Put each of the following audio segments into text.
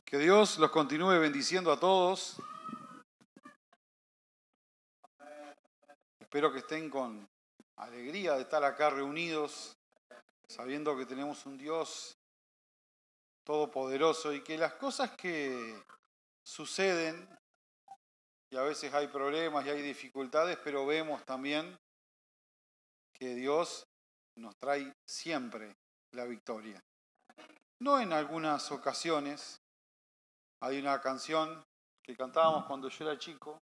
Que Dios los continúe bendiciendo a todos. Espero que estén con alegría de estar acá reunidos, sabiendo que tenemos un Dios todopoderoso y que las cosas que suceden, y a veces hay problemas y hay dificultades, pero vemos también que Dios nos trae siempre la victoria. No en algunas ocasiones. Hay una canción que cantábamos cuando yo era chico.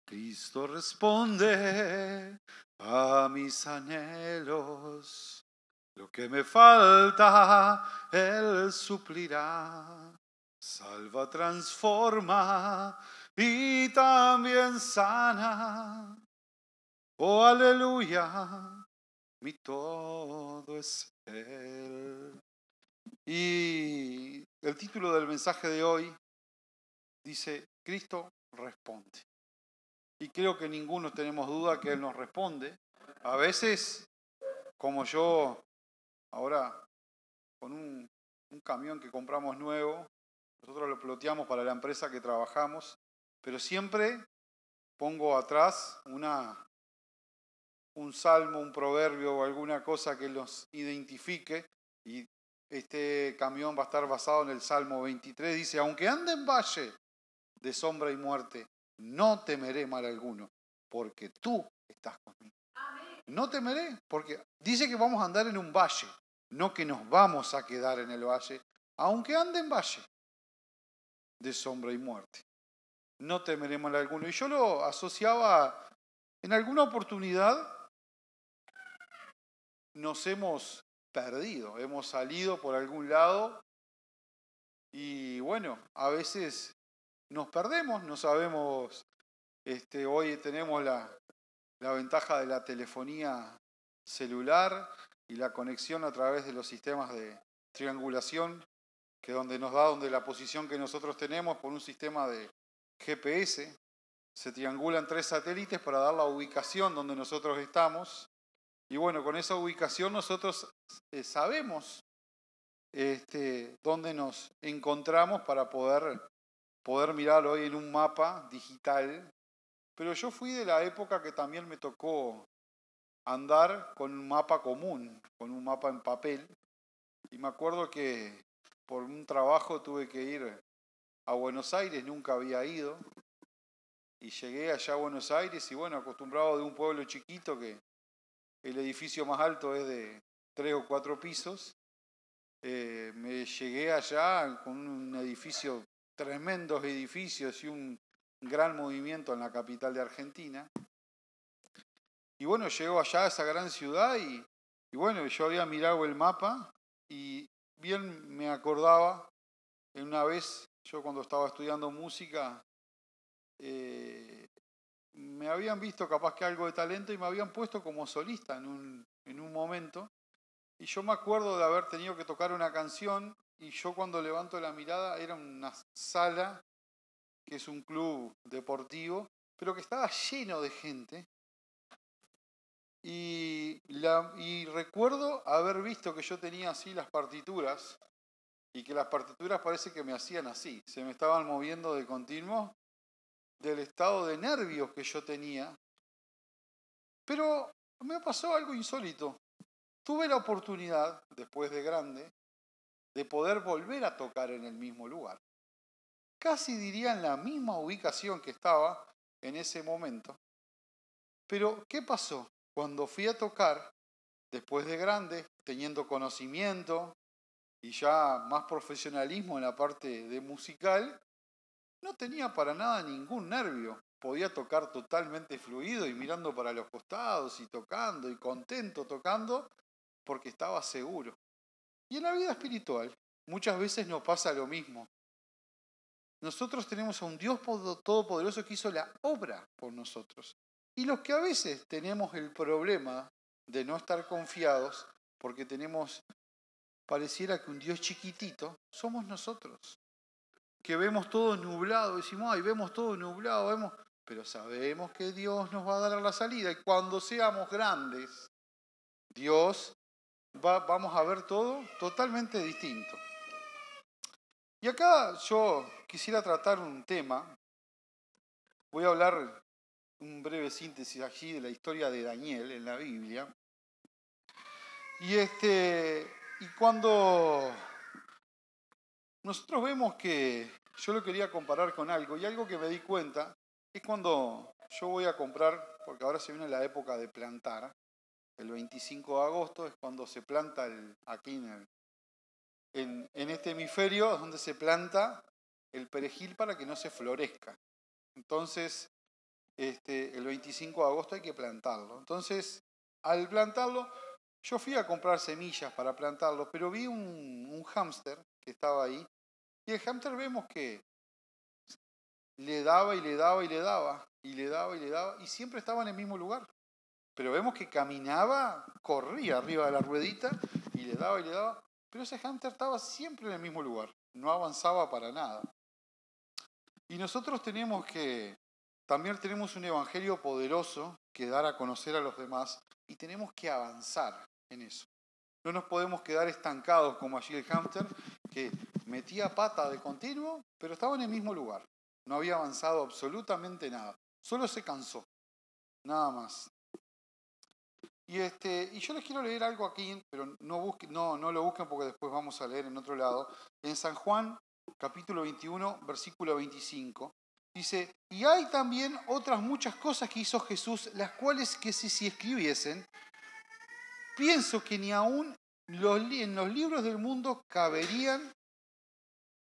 Cristo responde a mis anhelos, lo que me falta Él suplirá, salva, transforma y también sana. Oh, aleluya, mi todo es Él. Y el título del mensaje de hoy dice, Cristo responde. Y creo que ninguno tenemos duda que Él nos responde. A veces, como yo, ahora con un camión que compramos nuevo, nosotros lo ploteamos para la empresa que trabajamos, pero siempre pongo atrás un salmo, un proverbio o alguna cosa que los identifique. Y este camión va a estar basado en el Salmo 23. Dice, aunque ande en valle de sombra y muerte, no temeré mal alguno, porque tú estás conmigo. Amén. No temeré, porque dice que vamos a andar en un valle, no que nos vamos a quedar en el valle, aunque ande en valle de sombra y muerte. No temeré mal alguno. Y yo lo asociaba, en alguna oportunidad nos hemos perdido, hemos salido por algún lado y bueno, a veces nos perdemos, no sabemos. Hoy tenemos la ventaja de la telefonía celular y la conexión a través de los sistemas de triangulación, que donde nos da donde la posición que nosotros tenemos por un sistema de GPS. Se triangulan 3 satélites para dar la ubicación donde nosotros estamos. Y bueno, con esa ubicación nosotros sabemos dónde nos encontramos para poder mirar hoy en un mapa digital. Pero yo fui de la época que también me tocó andar con un mapa común, con un mapa en papel. Y me acuerdo que por un trabajo tuve que ir a Buenos Aires, nunca había ido. Y llegué allá a Buenos Aires y bueno, acostumbrado de un pueblo chiquito que el edificio más alto es de 3 o 4 pisos. Me llegué allá con un edificio, tremendos edificios y un gran movimiento en la capital de Argentina. Y bueno, llego allá a esa gran ciudad y bueno, yo había mirado el mapa y bien me acordaba, una vez yo cuando estaba estudiando música, me habían visto capaz que algo de talento y me habían puesto como solista en un momento. Y yo me acuerdo de haber tenido que tocar una canción y yo cuando levanto la mirada era una sala, que es un club deportivo, pero que estaba lleno de gente. Y recuerdo haber visto que yo tenía así las partituras y que las partituras parece que me hacían así, se me estaban moviendo de continuo del estado de nervios que yo tenía. Pero me pasó algo insólito. Tuve la oportunidad, después de grande, de poder volver a tocar en el mismo lugar. Casi diría en la misma ubicación que estaba en ese momento. Pero, ¿qué pasó? Cuando fui a tocar, después de grande, teniendo conocimiento y ya más profesionalismo en la parte de musical, no tenía para nada ningún nervio. Podía tocar totalmente fluido y mirando para los costados y tocando y contento tocando porque estaba seguro. Y en la vida espiritual muchas veces nos pasa lo mismo. Nosotros tenemos a un Dios todopoderoso que hizo la obra por nosotros. Y los que a veces tenemos el problema de no estar confiados porque pareciera que un Dios chiquitito, somos nosotros. Que vemos todo nublado, decimos, ay, vemos todo nublado, pero sabemos que Dios nos va a dar la salida. Y cuando seamos grandes, vamos a ver todo totalmente distinto. Y acá yo quisiera tratar un tema. Voy a hablar un breve síntesis allí de la historia de Daniel en la Biblia. Y cuando nosotros vemos que yo lo quería comparar con algo, y algo que me di cuenta es cuando yo voy a comprar, porque ahora se viene la época de plantar, el 25 de agosto es cuando se planta aquí en este hemisferio, es donde se planta el perejil para que no se florezca. Entonces, el 25 de agosto hay que plantarlo. Entonces, al plantarlo, yo fui a comprar semillas para plantarlo, pero vi un hámster que estaba ahí, y el hámster vemos que le daba y le daba y le daba, y le daba y le daba, y siempre estaba en el mismo lugar. Pero vemos que caminaba, corría arriba de la ruedita, y le daba y le daba, pero ese hámster estaba siempre en el mismo lugar, no avanzaba para nada. Y nosotros también tenemos un evangelio poderoso que dar a conocer a los demás, y tenemos que avanzar en eso. No nos podemos quedar estancados como allí el hámster, que metía pata de continuo, pero estaba en el mismo lugar. No había avanzado absolutamente nada. Solo se cansó. Nada más. Y yo les quiero leer algo aquí, pero no lo busquen porque después vamos a leer en otro lado. En San Juan, capítulo 21, versículo 25. Dice, y hay también otras muchas cosas que hizo Jesús, las cuales que si escribiesen, pienso que ni aún en los libros del mundo caberían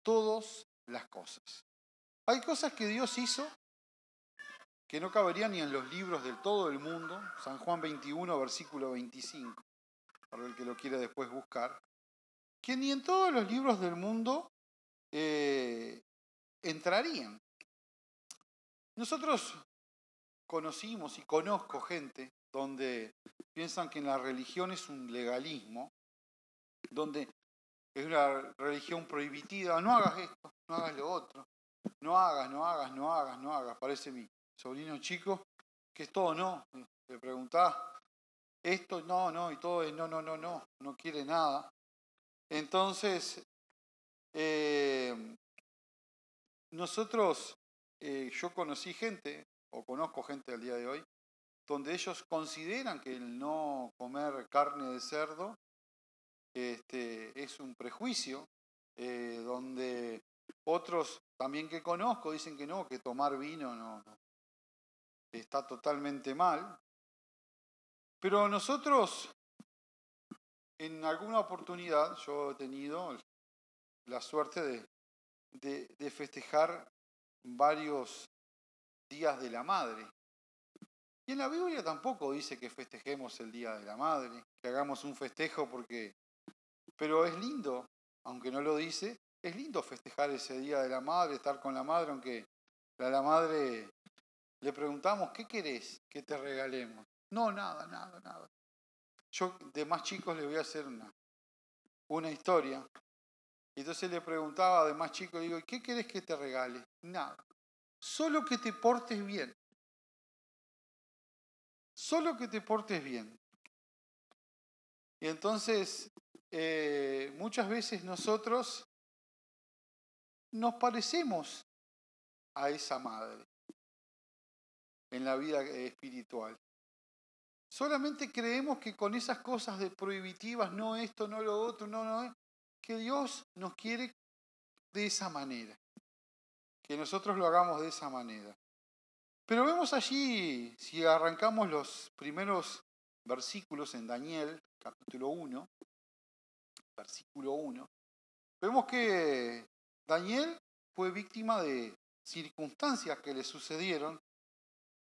todas las cosas. Hay cosas que Dios hizo que no caberían ni en los libros de todo el mundo. San Juan 21, versículo 25, para el que lo quiere después buscar. Que ni en todos los libros del mundo entrarían. Nosotros conocimos y conozco gente donde piensan que en la religión es un legalismo, donde es una religión prohibitiva. No hagas esto, no hagas lo otro. No hagas, no hagas, no hagas, no hagas. Parece mi sobrino chico, que es todo no. Le preguntás, esto no, no, y todo es no, no, no, no. No quiere nada. Entonces, yo conocí gente, o conozco gente al día de hoy, donde ellos consideran que el no comer carne de cerdo es un prejuicio, donde otros también que conozco dicen que no, que tomar vino no, está totalmente mal. Pero nosotros, en alguna oportunidad, yo he tenido la suerte de festejar varios días de la madre. Y en la Biblia tampoco dice que festejemos el Día de la Madre, que hagamos un festejo pero es lindo, aunque no lo dice, es lindo festejar ese Día de la Madre, estar con la madre, aunque a la madre le preguntamos, ¿qué querés que te regalemos? No, nada, nada, nada. Yo de más chicos le voy a hacer una historia. Y entonces le preguntaba de más chico, digo, ¿qué querés que te regale? Nada. Solo que te portes bien. Solo que te portes bien. Y entonces, muchas veces nosotros nos parecemos a esa madre en la vida espiritual. Solamente creemos que con esas cosas de prohibitivas, no esto, no lo otro, no, que Dios nos quiere de esa manera. Que nosotros lo hagamos de esa manera. Pero vemos allí, si arrancamos los primeros versículos en Daniel, capítulo 1, versículo 1, vemos que Daniel fue víctima de circunstancias que le sucedieron.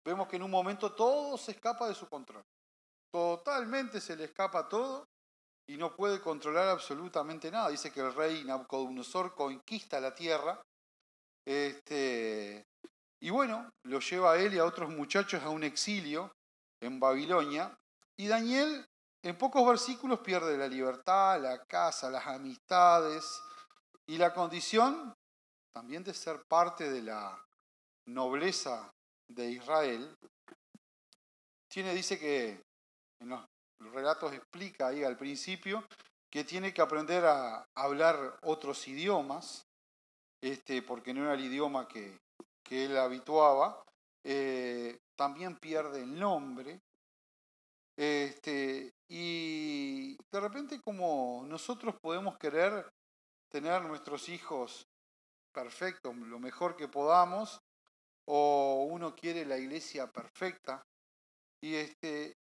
Vemos que en un momento todo se escapa de su control. Totalmente se le escapa todo y no puede controlar absolutamente nada. Dice que el rey Nabucodonosor conquista la tierra. Y bueno, lo lleva a él y a otros muchachos a un exilio en Babilonia. Y Daniel, en pocos versículos, pierde la libertad, la casa, las amistades y la condición también de ser parte de la nobleza de Israel. Dice que en los relatos explica ahí al principio que tiene que aprender a hablar otros idiomas. porque no era el idioma que él habituaba, también pierde el nombre. Y de repente, como nosotros podemos querer tener nuestros hijos perfectos, lo mejor que podamos, o uno quiere la iglesia perfecta,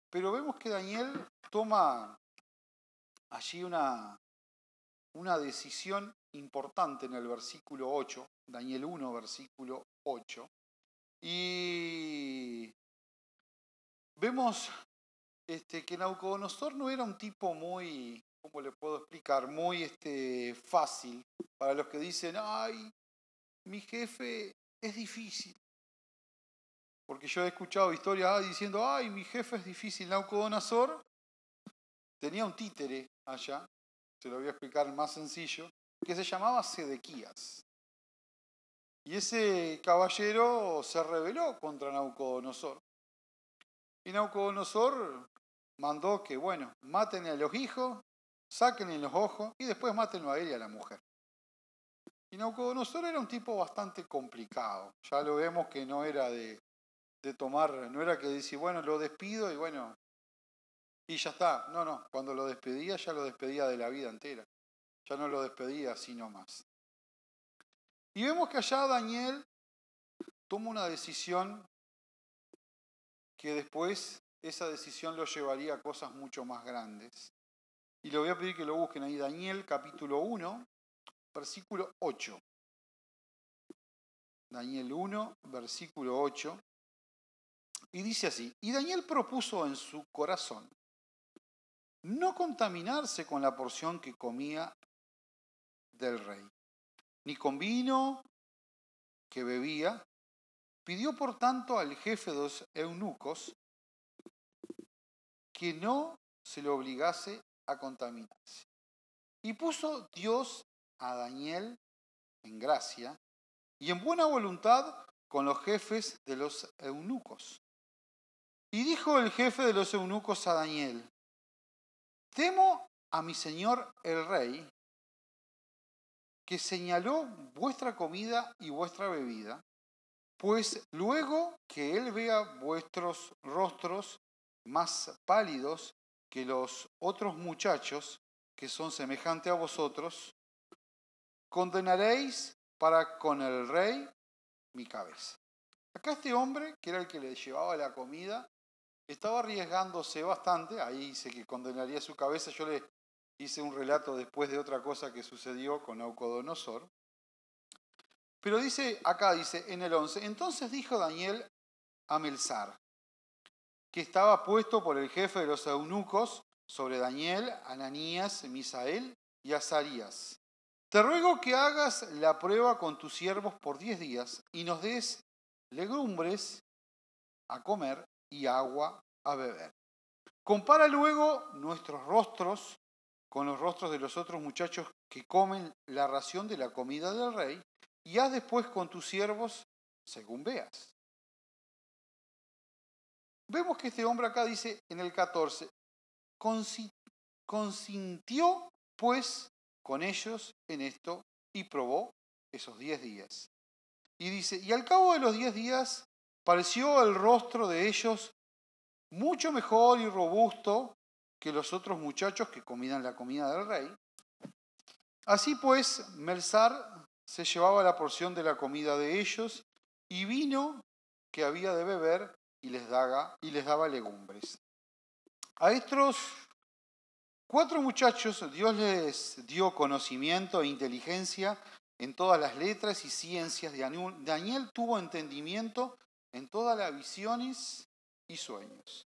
pero vemos que Daniel toma allí una decisión importante en el versículo 8, Daniel 1, versículo 8, y vemos que Nabucodonosor no era un tipo muy, ¿cómo le puedo explicar? Muy fácil. Para los que dicen, ay, mi jefe es difícil. Porque yo he escuchado historias diciendo, ay, mi jefe es difícil. Nabucodonosor tenía un títere allá, se lo voy a explicar más sencillo, que se llamaba Sedequías. Y ese caballero se rebeló contra Nabucodonosor. Y Nabucodonosor mandó que, bueno, maten a los hijos, sáquenle los ojos y después mátenlo a él y a la mujer. Y Nabucodonosor era un tipo bastante complicado. Ya lo vemos que no era de tomar, no era que decir, bueno, lo despido y bueno, y ya está. No, cuando lo despedía ya lo despedía de la vida entera. Ya no lo despedía así nomás. Y vemos que allá Daniel toma una decisión que después esa decisión lo llevaría a cosas mucho más grandes. Y le voy a pedir que lo busquen ahí, Daniel capítulo 1, versículo 8. Daniel 1, versículo 8. Y dice así, y Daniel propuso en su corazón no contaminarse con la porción que comía del rey, ni con vino que bebía. Pidió por tanto al jefe de los eunucos que no se lo obligase a contaminarse. Y puso Dios a Daniel en gracia y en buena voluntad con los jefes de los eunucos. Y dijo el jefe de los eunucos a Daniel, temo a mi señor el rey, que señaló vuestra comida y vuestra bebida, pues luego que él vea vuestros rostros más pálidos que los otros muchachos que son semejantes a vosotros, condenaréis para con el rey mi cabeza. Acá este hombre, que era el que le llevaba la comida, estaba arriesgándose bastante, ahí dice que condenaría su cabeza. Yo le hice un relato después de otra cosa que sucedió con Nabucodonosor. Pero acá dice en el 11, entonces dijo Daniel a Melzar, que estaba puesto por el jefe de los eunucos sobre Daniel, Ananías, Misael y Azarías. Te ruego que hagas la prueba con tus siervos por 10 días y nos des legumbres a comer y agua a beber. Compara luego nuestros rostros con los rostros de los otros muchachos que comen la ración de la comida del rey y haz después con tus siervos según veas. Vemos que este hombre acá dice en el 14, consintió pues con ellos en esto y probó esos 10 días. Y dice, y al cabo de los 10 días pareció el rostro de ellos mucho mejor y robusto que los otros muchachos que comían la comida del rey. Así pues, Melzar se llevaba la porción de la comida de ellos y vino que había de beber y les daba legumbres. A estos 4 muchachos Dios les dio conocimiento e inteligencia en todas las letras y ciencias. Daniel tuvo entendimiento en todas las visiones y sueños.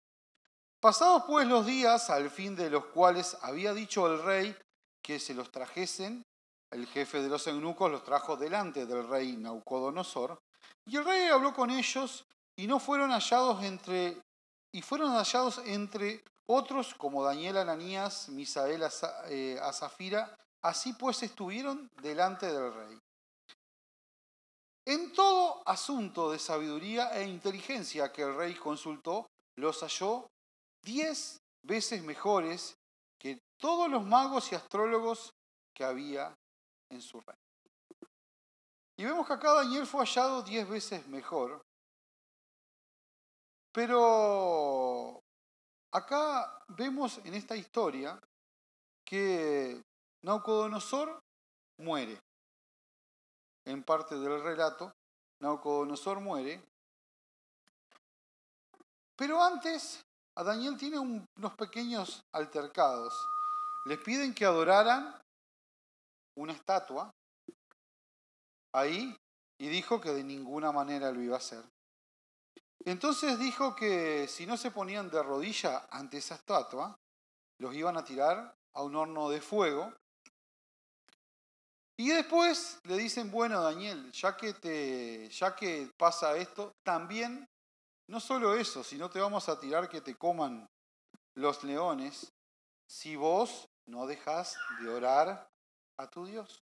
Pasados pues los días, al fin de los cuales había dicho el rey que se los trajesen, el jefe de los eunucos los trajo delante del rey Nabucodonosor, y el rey habló con ellos y fueron hallados entre otros como Daniel, Ananías, Misael, Azafira, así pues estuvieron delante del rey. En todo asunto de sabiduría e inteligencia que el rey consultó, los halló 10 veces mejores que todos los magos y astrólogos que había en su reino. Y vemos que acá Daniel fue hallado 10 veces mejor. Pero acá vemos en esta historia que Nabucodonosor muere. En parte del relato, Nabucodonosor muere. Pero antes, a Daniel tiene unos pequeños altercados. Les piden que adoraran una estatua ahí y dijo que de ninguna manera lo iba a hacer. Entonces dijo que si no se ponían de rodilla ante esa estatua, los iban a tirar a un horno de fuego. Y después le dicen, bueno, Daniel, ya que pasa esto, también, no solo eso, sino te vamos a tirar que te coman los leones si vos no dejás de orar a tu Dios.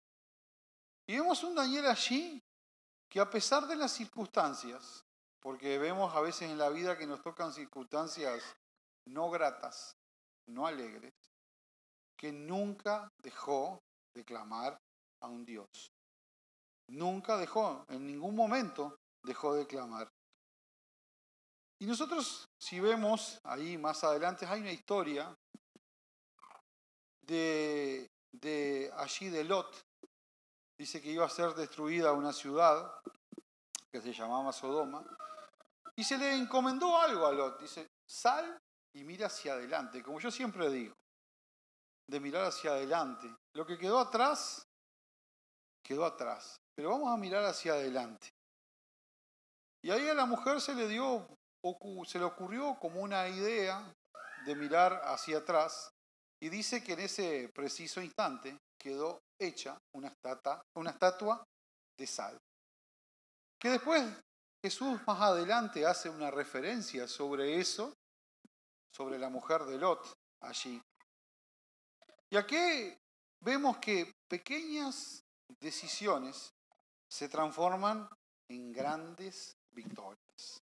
Y vemos un Daniel allí que a pesar de las circunstancias, porque vemos a veces en la vida que nos tocan circunstancias no gratas, no alegres, que nunca dejó de clamar a un Dios. Nunca dejó, en ningún momento dejó de clamar. Y nosotros, si vemos ahí más adelante, hay una historia de allí de Lot. Dice que iba a ser destruida una ciudad que se llamaba Sodoma. Y se le encomendó algo a Lot. Dice, sal y mira hacia adelante. Como yo siempre digo, de mirar hacia adelante. Lo que quedó atrás, quedó atrás. Pero vamos a mirar hacia adelante. Y ahí a la mujer se le ocurrió como una idea de mirar hacia atrás. Y dice que en ese preciso instante quedó hecha una estatua de sal. Que después Jesús más adelante hace una referencia sobre eso, sobre la mujer de Lot allí. Y aquí vemos que pequeñas decisiones se transforman en grandes victorias.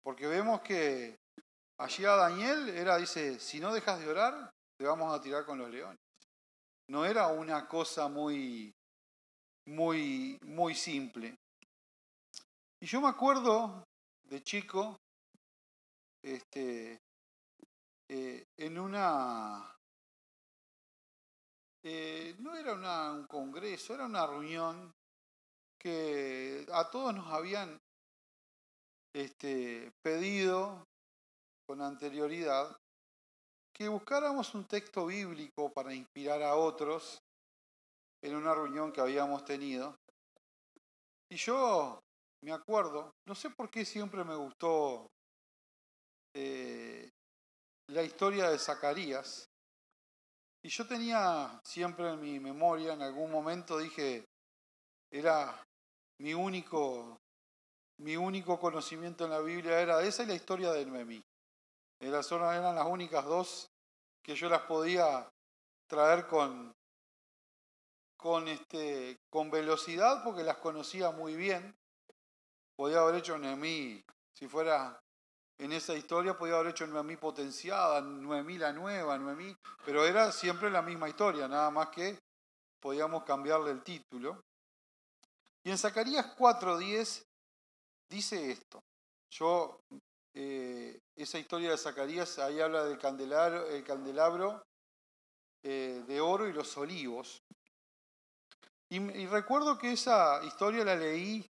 Porque vemos que allí a Daniel dice, si no dejas de orar, te vamos a tirar con los leones. No era una cosa muy simple. Y yo me acuerdo de chico, en una, no era un congreso, era una reunión que a todos nos habían pedido con anterioridad que buscáramos un texto bíblico para inspirar a otros en una reunión que habíamos tenido. Y yo me acuerdo, no sé por qué siempre me gustó la historia de Zacarías. Y yo tenía siempre en mi memoria, en algún momento dije, era mi único conocimiento en la Biblia, era esa y la historia de Noemí. Eran las únicas dos que yo las podía traer con velocidad porque las conocía muy bien. Podía haber hecho Noemí, si fuera en esa historia, podía haber hecho Noemí potenciada, Noemí la nueva, Noemí, pero era siempre la misma historia, nada más que podíamos cambiarle el título. Y en Zacarías 4:10 dice esto. Esa historia de Zacarías, ahí habla del candelabro de oro y los olivos. Y recuerdo que esa historia la leí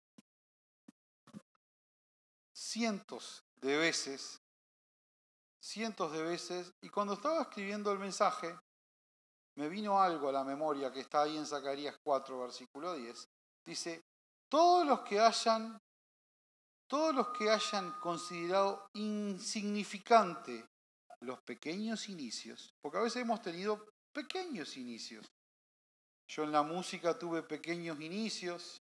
cientos de veces, y cuando estaba escribiendo el mensaje, me vino algo a la memoria que está ahí en Zacarías 4, versículo 10. Dice, todos los que hayan considerado insignificante los pequeños inicios, porque a veces hemos tenido pequeños inicios. Yo en la música tuve pequeños inicios.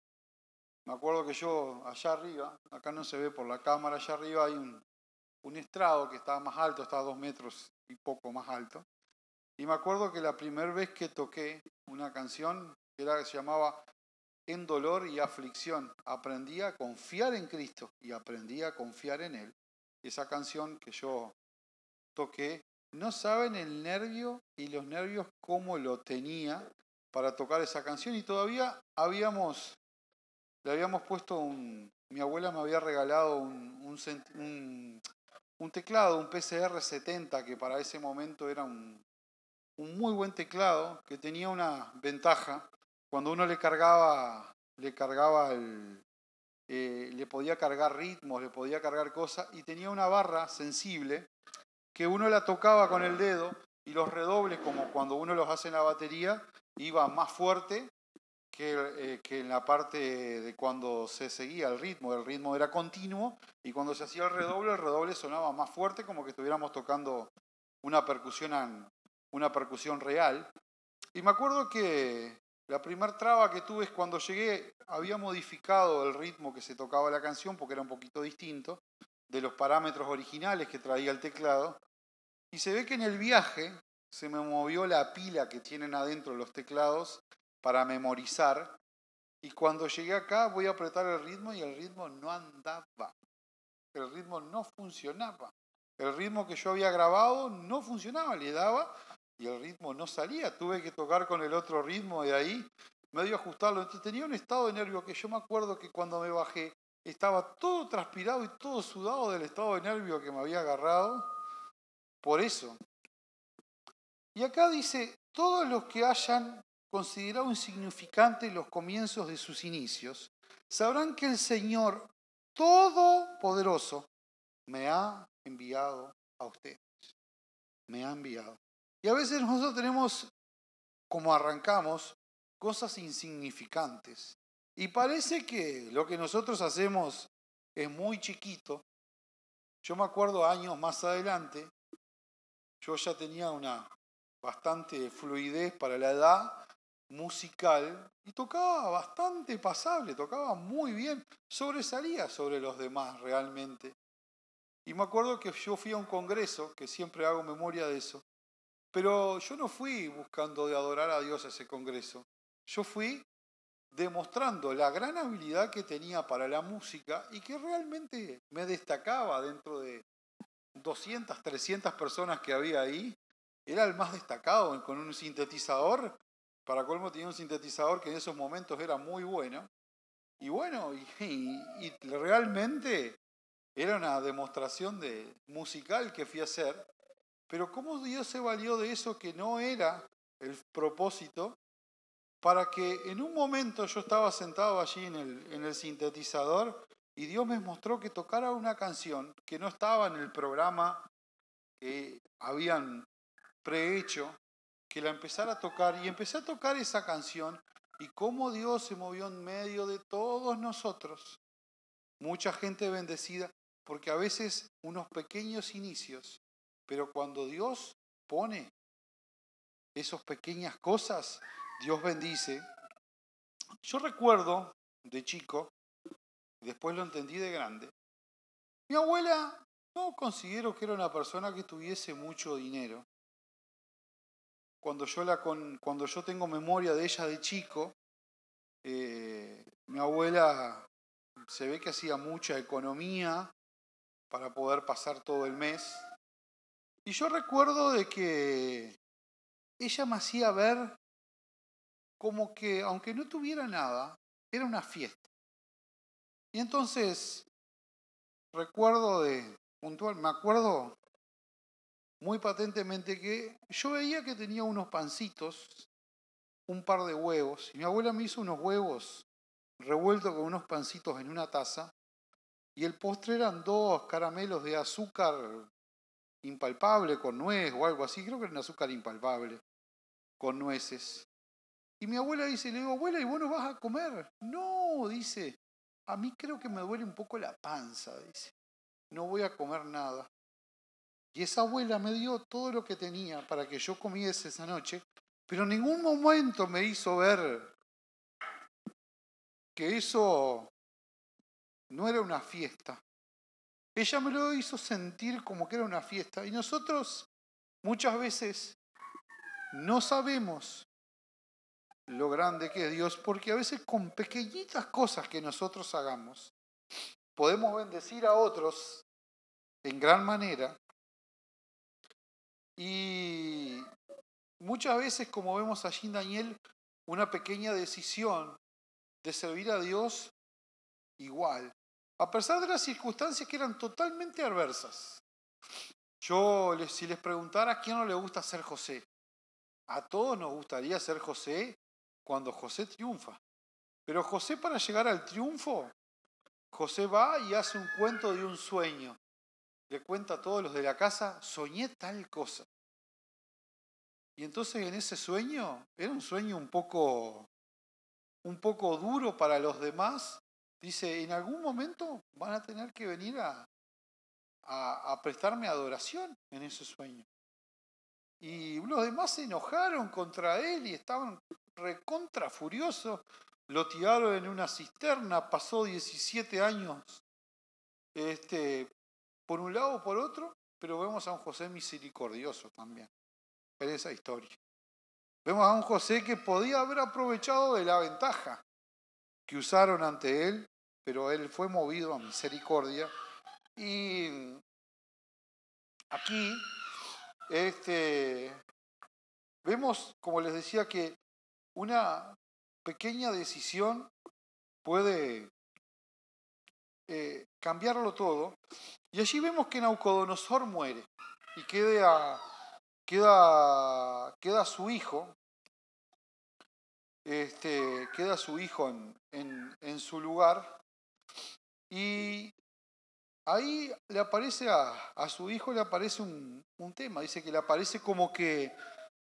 Me acuerdo que yo allá arriba, acá no se ve por la cámara, allá arriba hay un estrado que está más alto, está a 2 metros y poco más alto. Y me acuerdo que la primera vez que toqué una canción se llamaba En dolor y aflicción, aprendí a confiar en Cristo y aprendí a confiar en Él. Esa canción que yo toqué, no saben el nervio y los nervios cómo lo tenía para tocar esa canción y todavía habíamos le habíamos puesto mi abuela me había regalado un teclado, un PCR-70, que para ese momento era un muy buen teclado, que tenía una ventaja. Cuando uno le cargaba le podía cargar ritmos, le podía cargar cosas, y tenía una barra sensible que uno la tocaba con el dedo y los redobles, como cuando uno los hace en la batería, iba más fuerte que en la parte de cuando se seguía el ritmo era continuo, y cuando se hacía el redoble sonaba más fuerte, como que estuviéramos tocando una percusión real. Y me acuerdo que la primer traba que tuve es cuando llegué, había modificado el ritmo que se tocaba la canción, porque era un poquito distinto de los parámetros originales que traía el teclado, y se ve que en el viaje se me movió la pila que tienen adentro los teclados para memorizar, y cuando llegué acá voy a apretar el ritmo y el ritmo no andaba, el ritmo no funcionaba. El ritmo que yo había grabado no funcionaba, le daba y el ritmo no salía. Tuve que tocar con el otro ritmo de ahí, medio ajustarlo. Entonces tenía un estado de nervio que yo me acuerdo que cuando me bajé estaba todo transpirado y todo sudado del estado de nervio que me había agarrado. Por eso. Y acá dice, todos los que hayan considerado insignificantes los comienzos de sus inicios, sabrán que el Señor Todopoderoso me ha enviado a ustedes. Me ha enviado. Y a veces nosotros tenemos, como arrancamos, cosas insignificantes. Y parece que lo que nosotros hacemos es muy chiquito. Yo me acuerdo años más adelante, yo ya tenía una bastante fluidez para la edad musical y tocaba bastante pasable, tocaba muy bien, sobresalía sobre los demás realmente. Y me acuerdo que yo fui a un congreso, que siempre hago memoria de eso, pero yo no fui buscando de adorar a Dios a ese congreso. Yo fui demostrando la gran habilidad que tenía para la música y que realmente me destacaba dentro de 200, 300 personas que había ahí. Era el más destacado con un sintetizador. Para colmo tenía un sintetizador que en esos momentos era muy bueno. Y bueno, y realmente era una demostración musical que fui a hacer, pero cómo Dios se valió de eso que no era el propósito, para que en un momento yo estaba sentado allí en el sintetizador y Dios me mostró que tocara una canción que no estaba en el programa que habían prehecho, que la empezara a tocar, y empecé a tocar esa canción, y cómo Dios se movió en medio de todos nosotros. Mucha gente bendecida, porque a veces unos pequeños inicios, pero cuando Dios pone esas pequeñas cosas, Dios bendice. Yo recuerdo de chico, después lo entendí de grande, mi abuela no considero que era una persona que tuviese mucho dinero. Cuando yo tengo memoria de ella de chico, mi abuela se ve que hacía mucha economía para poder pasar todo el mes. Y yo recuerdo de que ella me hacía ver como que, aunque no tuviera nada, era una fiesta. Y entonces, me acuerdo muy patentemente que yo veía que tenía unos pancitos, un par de huevos, y mi abuela me hizo unos huevos revueltos con unos pancitos en una taza, y el postre eran 2 caramelos de azúcar impalpable con nuez o algo así, creo que era un azúcar impalpable, con nueces. Y mi abuela dice, le digo, abuela, ¿y vos no vas a comer? No, dice, a mí creo que me duele un poco la panza, dice, no voy a comer nada. Y esa abuela me dio todo lo que tenía para que yo comiese esa noche, pero en ningún momento me hizo ver que eso no era una fiesta. Ella me lo hizo sentir como que era una fiesta. Y nosotros muchas veces no sabemos lo grande que es Dios, porque a veces con pequeñitas cosas que nosotros hagamos, podemos bendecir a otros en gran manera. Y muchas veces, como vemos allí en Daniel, una pequeña decisión de servir a Dios igual, a pesar de las circunstancias que eran totalmente adversas. Yo, si les preguntara a quién no le gusta ser José, a todos nos gustaría ser José cuando José triunfa. Pero José, para llegar al triunfo, José va y hace un cuento de un sueño. Le cuenta a todos los de la casa, soñé tal cosa. Y entonces en ese sueño, era un sueño un poco duro para los demás. Dice, en algún momento van a tener que venir a prestarme adoración en ese sueño. Y los demás se enojaron contra él y estaban recontra furiosos. Lo tiraron en una cisterna, pasó 17 años por un lado o por otro, pero vemos a un José misericordioso también en esa historia. Vemos a un José que podía haber aprovechado de la ventaja que usaron ante él, pero él fue movido a misericordia. Y aquí vemos, como les decía, que una pequeña decisión puede cambiarlo todo. Y allí vemos que Nabucodonosor muere y queda su hijo, queda su hijo en su lugar. Y ahí le aparece a su hijo, le aparece un tema. Dice que le aparece como que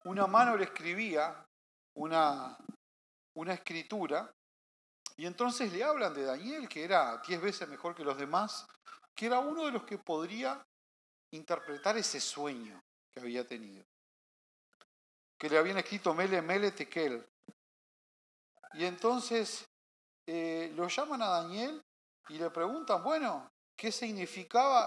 una mano le escribía una escritura. Y entonces le hablan de Daniel, que era 10 veces mejor que los demás, que era uno de los que podría interpretar ese sueño que había tenido. Que le habían escrito Mele, Mele, Tekel. Y entonces lo llaman a Daniel y le preguntan, bueno, ¿qué significaba